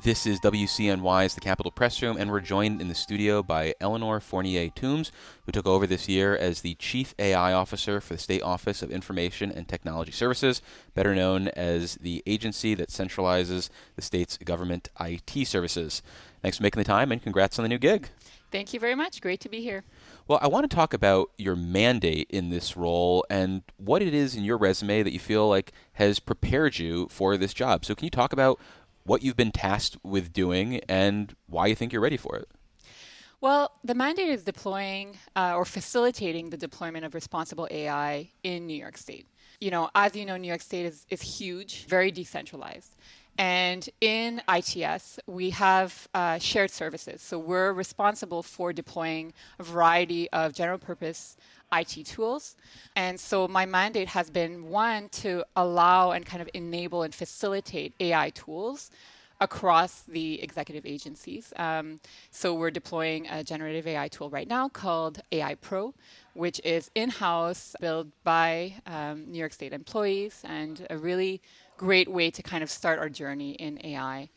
This is WCNY's The Capitol Press Room, and we're joined in the studio by Eleonore Fournier-Tombs, who took over this year as the Chief AI Officer for the State Office of Information and Technology Services, better known as the agency that centralizes the state's government IT services. Thanks for making the time, and congrats on the new gig. Thank you very much. Great to be here. Well, I want to talk about your mandate in this role and what it is in your resume that you feel like has prepared you for this job. So can you talk about what you've been tasked with doing and why you think you're ready for it? Well, the mandate is deploying or facilitating the deployment of responsible AI in New York State. As you know, New York State is huge, very decentralized. And in ITS, we have shared services. So we're responsible for deploying a variety of general purpose IT tools. And so my mandate has been, one, to allow and kind of enable and facilitate AI tools across the executive agencies. So we're deploying a generative AI tool right now called AI Pro, which is in-house, built by New York State employees, and a really great way to kind of start our journey in AI.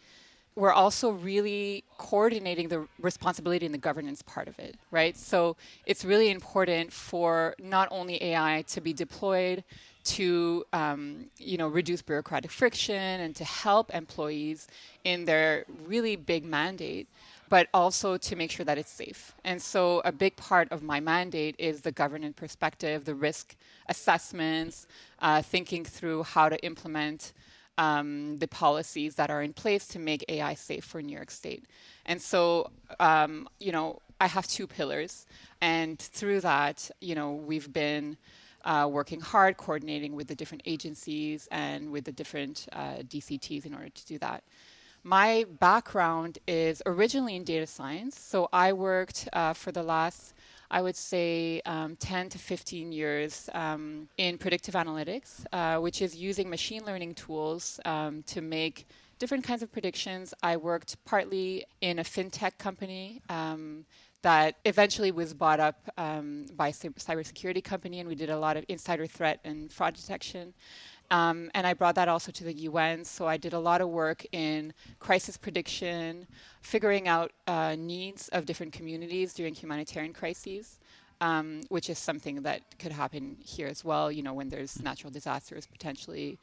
We're also really coordinating the responsibility and the governance part of it, right? So it's really important for not only AI to be deployed to reduce bureaucratic friction and to help employees in their really big mandate, but also to make sure that it's safe. And so a big part of my mandate is the governance perspective, the risk assessments, thinking through how to implement the policies that are in place to make AI safe for New York State. And so, I have two pillars. And through that, we've been working hard, coordinating with the different agencies and with the different DCTs in order to do that. My background is originally in data science. So I worked for the last, I would say, 10 to 15 years in predictive analytics, which is using machine learning tools to make different kinds of predictions. I worked partly in a fintech company that eventually was bought up by a cybersecurity company, and we did a lot of insider threat and fraud detection. And I brought that also to the UN. So I did a lot of work in crisis prediction, figuring out needs of different communities during humanitarian crises, which is something that could happen here as well, when there's natural disasters potentially.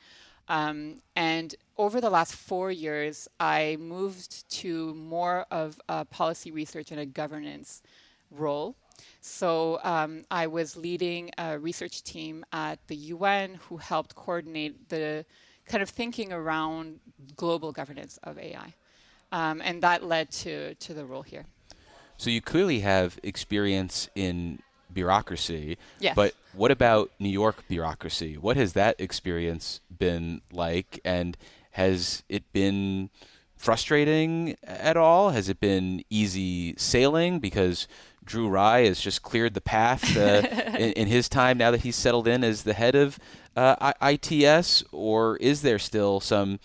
And over the last 4 years, I moved to more of a policy research and a governance role. So I was leading a research team at the UN who helped coordinate the kind of thinking around global governance of AI. And that led to the role here. So you clearly have experience in bureaucracy, Yes. but what about New York bureaucracy? What has that experience been like, and has it been frustrating at all? Has it been easy sailing because Drew Rye has just cleared the path in his time now that he's settled in as the head of ITS, or is there still some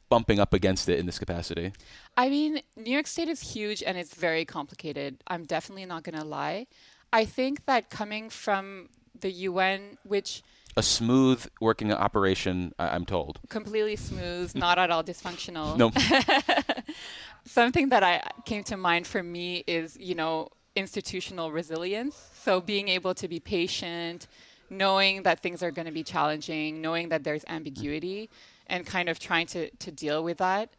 bumping up against it in this capacity? I mean, New York State is huge and it's very complicated. I'm definitely not going to lie. I think that coming from the UN, which A smooth working operation, I'm told. completely smooth, not at all dysfunctional. Nope. Something that came to mind for me is, institutional resilience. So being able to be patient, knowing that things are going to be challenging, knowing that there's ambiguity, and kind of trying to deal with that.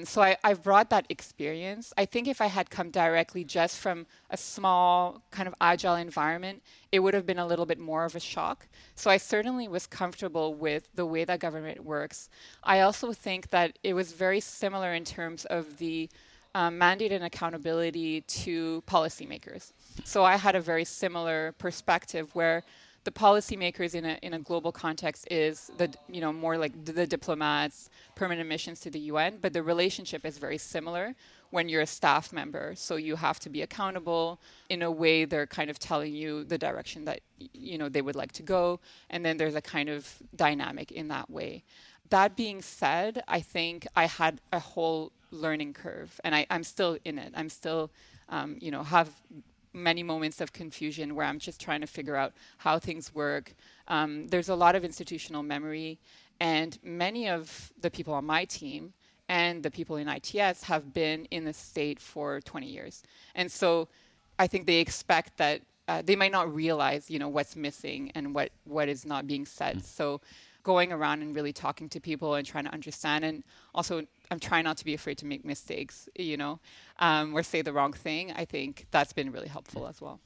So I've brought that experience. I think if I had come directly just from a small kind of agile environment, it would have been a little bit more of a shock. So I certainly was comfortable with the way that government works. I also think that it was very similar in terms of the mandate and accountability to policymakers. So I had a very similar perspective where the policymakers in a global context is more like the diplomats, permanent missions to the UN, but the relationship is very similar when you're a staff member. So you have to be accountable. In a way, they're kind of telling you the direction that they would like to go, and then there's a kind of dynamic in that way. That being said, I think I had a whole learning curve, and I'm still in it. I'm still, have many moments of confusion where I'm just trying to figure out how things work. There's a lot of institutional memory, and many of the people on my team and the people in ITS have been in the state for 20 years. And so I think they expect that they might not realize, what's missing and what is not being said. So going around and really talking to people and trying to understand, and also I'm trying not to be afraid to make mistakes, or say the wrong thing. I think that's been really helpful as well.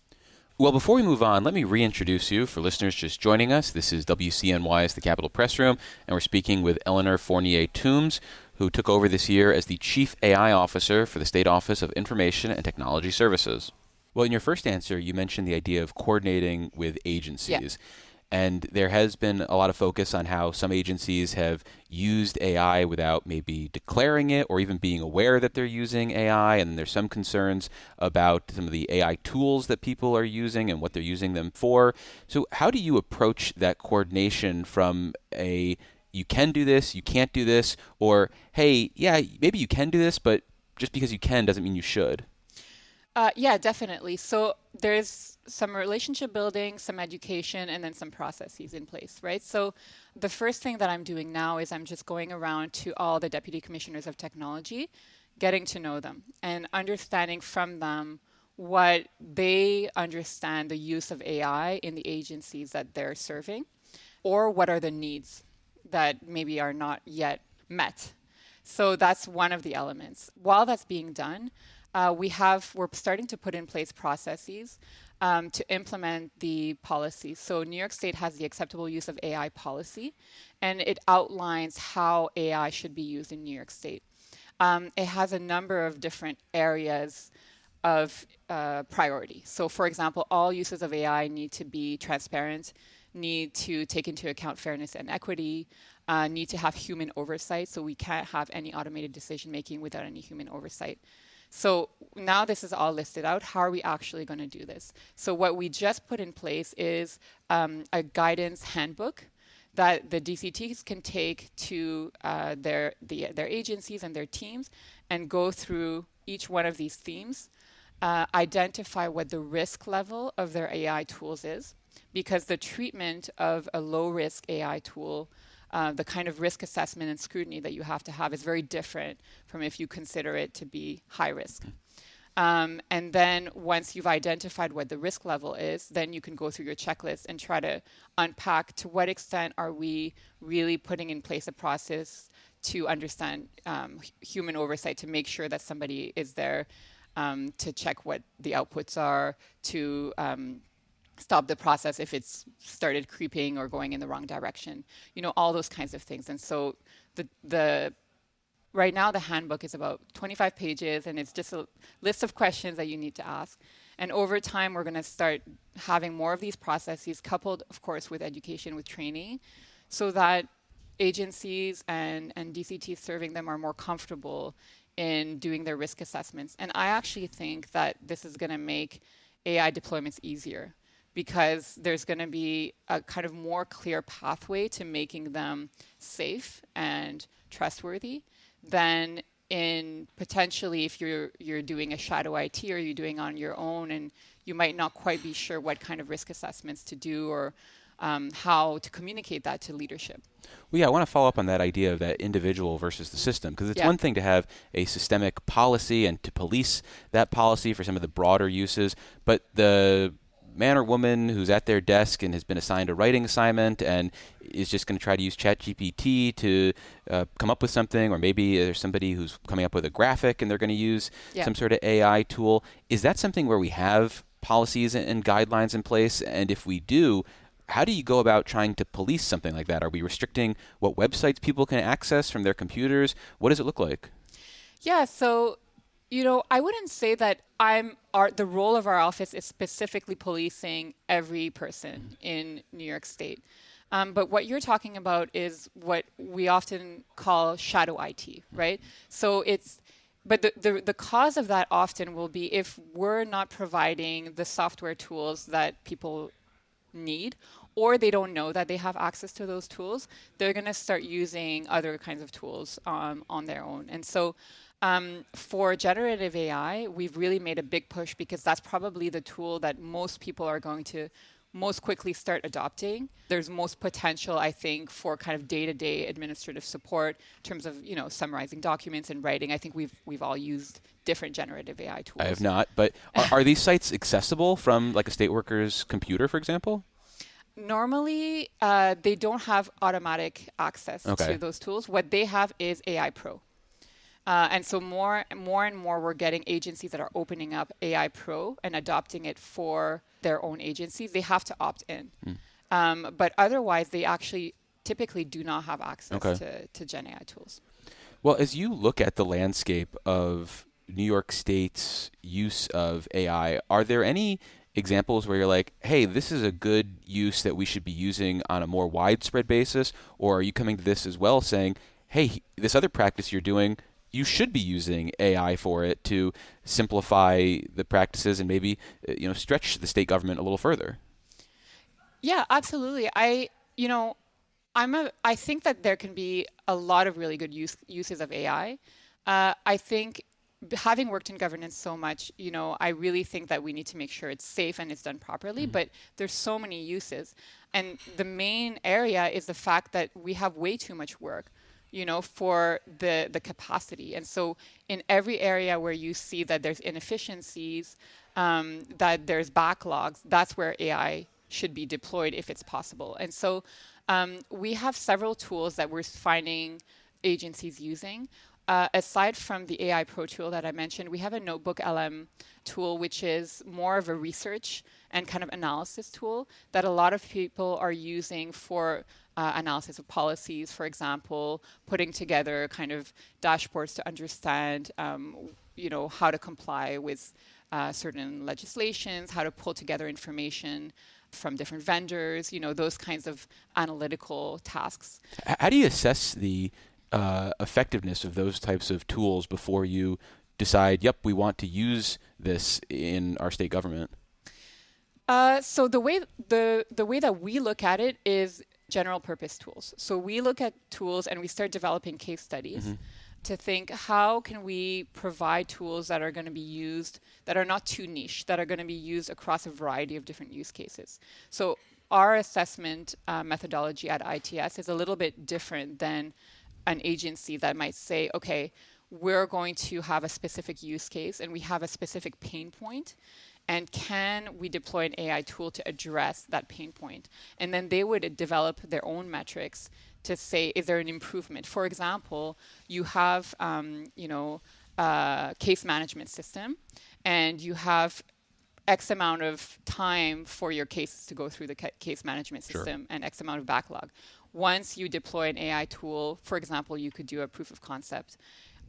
Well, before we move on, let me reintroduce you for listeners just joining us. This is WCNY's The Capitol Press Room, and we're speaking with Eleonore Fournier-Tombs, who took over this year as the Chief AI Officer for the State Office of Information and Technology Services. Well, in your first answer, you mentioned the idea of coordinating with agencies. Yeah. And there has been a lot of focus on how some agencies have used AI without maybe declaring it or even being aware that they're using AI. And there's some concerns about some of the AI tools that people are using and what they're using them for. So how do you approach that coordination from you can do this, you can't do this, or, hey, yeah, maybe you can do this, but just because you can doesn't mean you should? Yeah, definitely. So there's some relationship building, some education, and then some processes in place, right? So the first thing that I'm doing now is I'm just going around to all the deputy commissioners of technology, getting to know them and understanding from them what they understand the use of AI in the agencies that they're serving, or what are the needs that maybe are not yet met. So that's one of the elements. While that's being done, we're starting to put in place processes to implement the policies. So New York State has the acceptable use of AI policy, and it outlines how AI should be used in New York State. It has a number of different areas of priority. So for example, all uses of AI need to be transparent, need to take into account fairness and equity, need to have human oversight. So we can't have any automated decision making without any human oversight. So now this is all listed out. How are we actually going to do this? So what we just put in place is a guidance handbook that the DCTs can take to their agencies and their teams and go through each one of these themes, identify what the risk level of their AI tools is, because the treatment of a low-risk AI tool, the kind of risk assessment and scrutiny that you have to have is very different from if you consider it to be high risk. And then once you've identified what the risk level is, then you can go through your checklist and try to unpack to what extent are we really putting in place a process to understand human oversight, to make sure that somebody is there to check what the outputs are, to stop the process if it's started creeping or going in the wrong direction, all those kinds of things. And so right now the handbook is about 25 pages, and it's just a list of questions that you need to ask. And over time, we're going to start having more of these processes coupled, of course, with education, with training, so that agencies and DCTs serving them are more comfortable in doing their risk assessments. And I actually think that this is going to make AI deployments easier, because there's going to be a kind of more clear pathway to making them safe and trustworthy than in potentially if you're doing a shadow IT or you're doing on your own and you might not quite be sure what kind of risk assessments to do or how to communicate that to leadership. Well, yeah, I want to follow up on that idea of that individual versus the system, because it's one thing to have a systemic policy and to police that policy for some of the broader uses, but the man or woman who's at their desk and has been assigned a writing assignment and is just going to try to use ChatGPT to come up with something, or maybe there's somebody who's coming up with a graphic and they're going to use some sort of AI tool. Is that something where we have policies and guidelines in place? And if we do, how do you go about trying to police something like that? Are we restricting what websites people can access from their computers? What does it look like? Yeah, so I wouldn't say that the role of our office is specifically policing every person in New York State. But what you're talking about is what we often call shadow IT, right? So but the cause of that often will be if we're not providing the software tools that people need, or they don't know that they have access to those tools, they're going to start using other kinds of tools on their own. And so for generative AI, we've really made a big push because that's probably the tool that most people are going to most quickly start adopting. There's most potential, I think, for kind of day-to-day administrative support in terms of, summarizing documents and writing. I think we've all used different generative AI I have tools. not, but are these sites accessible from like a state worker's computer, for example? Normally, they don't have automatic access to Okay. those tools. What they have is AI Pro. And so more and more, we're getting agencies that are opening up AI Pro and adopting it for their own agencies. They have to opt in. But otherwise, they actually typically do not have access Okay. to Gen AI tools. Well, as you look at the landscape of New York State's use of AI, are there any examples where you're like, hey, this is a good use that we should be using on a more widespread basis? Or are you coming to this as well saying, hey, this other practice you're doing, you should be using AI for it to simplify the practices and maybe stretch the state government a little further? Yeah, absolutely. I think that there can be a lot of really good uses of AI. I think having worked in governance so much, I really think that we need to make sure it's safe and it's done properly, but there's so many uses. And the main area is the fact that we have way too much work, for the capacity. And so in every area where you see that there's inefficiencies, that there's backlogs, that's where AI should be deployed if it's possible. And so we have several tools that we're finding agencies using. Aside from the AI Pro tool that I mentioned, we have a Notebook LM tool, which is more of a research and kind of analysis tool that a lot of people are using for analysis of policies, for example, putting together kind of dashboards to understand, how to comply with certain legislations, how to pull together information from different vendors, those kinds of analytical tasks. How do you assess the effectiveness of those types of tools before you decide, yep, we want to use this in our state government? So the way that we look at it is general purpose tools. So we look at tools and we start developing case studies to think, how can we provide tools that are going to be used, that are not too niche, that are going to be used across a variety of different use cases. So our assessment methodology at ITS is a little bit different than an agency that might say, okay, we're going to have a specific use case and we have a specific pain point. And can we deploy an AI tool to address that pain point? And then they would develop their own metrics to say, is there an improvement? For example, you have, a case management system, and you have X amount of time for your cases to go through the case management system and X amount of backlog. Once you deploy an AI tool, for example, you could do a proof of concept.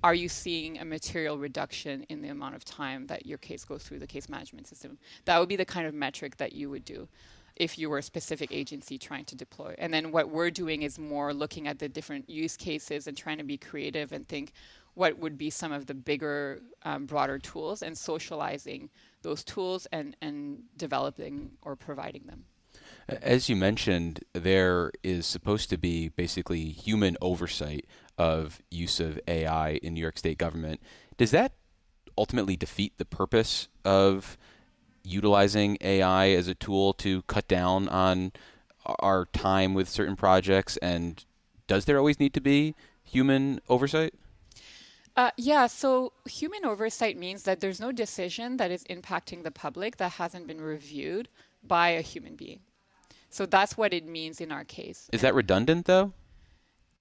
Are you seeing a material reduction in the amount of time that your case goes through the case management system? That would be the kind of metric that you would do if you were a specific agency trying to deploy. And then what we're doing is more looking at the different use cases and trying to be creative and think what would be some of the bigger, broader tools, and socializing those tools and developing or providing them. As you mentioned, there is supposed to be basically human oversight of use of AI in New York State government. Does that ultimately defeat the purpose of utilizing AI as a tool to cut down on our time with certain projects? And does there always need to be human oversight? Yeah, so human oversight means that there's no decision that is impacting the public that hasn't been reviewed by a human being. So that's what it means in our case. Is that redundant, though?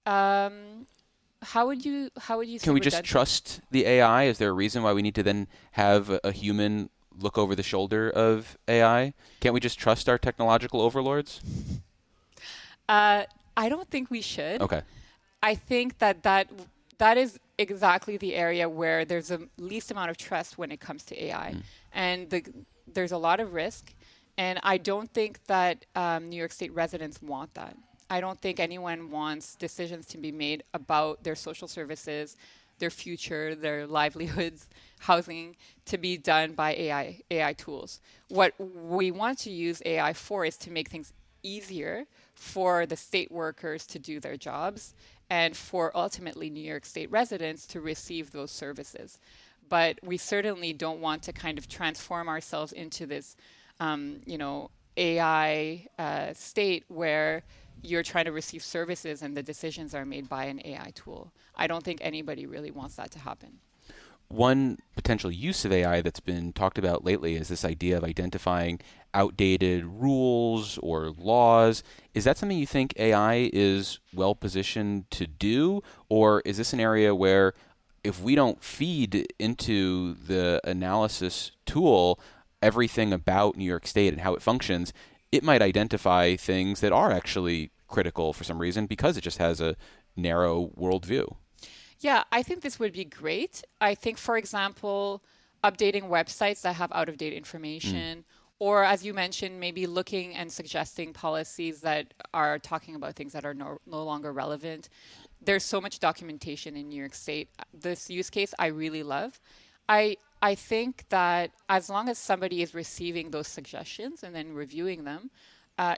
How would you say Can we just redundant? trust the AI? Is there a reason why we need to then have a human look over the shoulder of AI? Can't we just trust our technological overlords? I don't think we should. Okay. I think that is exactly the area where there's the least amount of trust when it comes to AI. And there's a lot of risk. And I don't think that New York State residents want that. I don't think anyone wants decisions to be made about their social services, their future, their livelihoods, housing, to be done by AI tools. What we want to use AI for is to make things easier for the state workers to do their jobs and for ultimately New York State residents to receive those services. But we certainly don't want to kind of transform ourselves into this AI state where you're trying to receive services and the decisions are made by an AI tool. I don't think anybody really wants that to happen. One potential use of AI that's been talked about lately is this idea of identifying outdated rules or laws. Is that something you think AI is well positioned to do? Or is this an area where if we don't feed into the analysis tool everything about New York State and how it functions, it might identify things that are actually critical for some reason because it just has a narrow worldview? Yeah, I think this would be great. I think, for example, updating websites that have out of date information, or as you mentioned, maybe looking and suggesting policies that are talking about things that are no longer relevant. There's so much documentation in New York State. This use case I really love. I think that as long as somebody is receiving those suggestions and then reviewing them,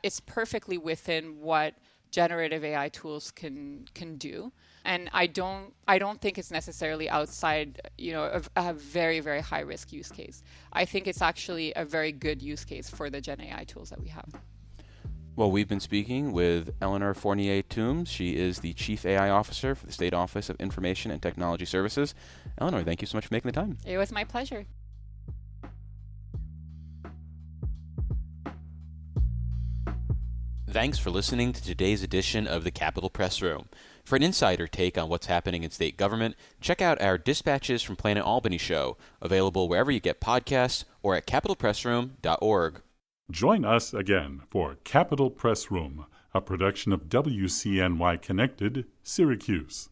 it's perfectly within what generative AI tools can do. And I don't think it's necessarily outside, of a very, very high risk use case. I think it's actually a very good use case for the Gen AI tools that we have. Well, we've been speaking with Eleonore Fournier-Tombs. She is the Chief AI Officer for the State Office of Information and Technology Services. Eleonore, thank you so much for making the time. It was my pleasure. Thanks for listening to today's edition of the Capitol Press Room. For an insider take on what's happening in state government, check out our Dispatches from Planet Albany show, available wherever you get podcasts or at capitolpressroom.org. Join us again for Capitol Press Room, a production of WCNY Connected, Syracuse.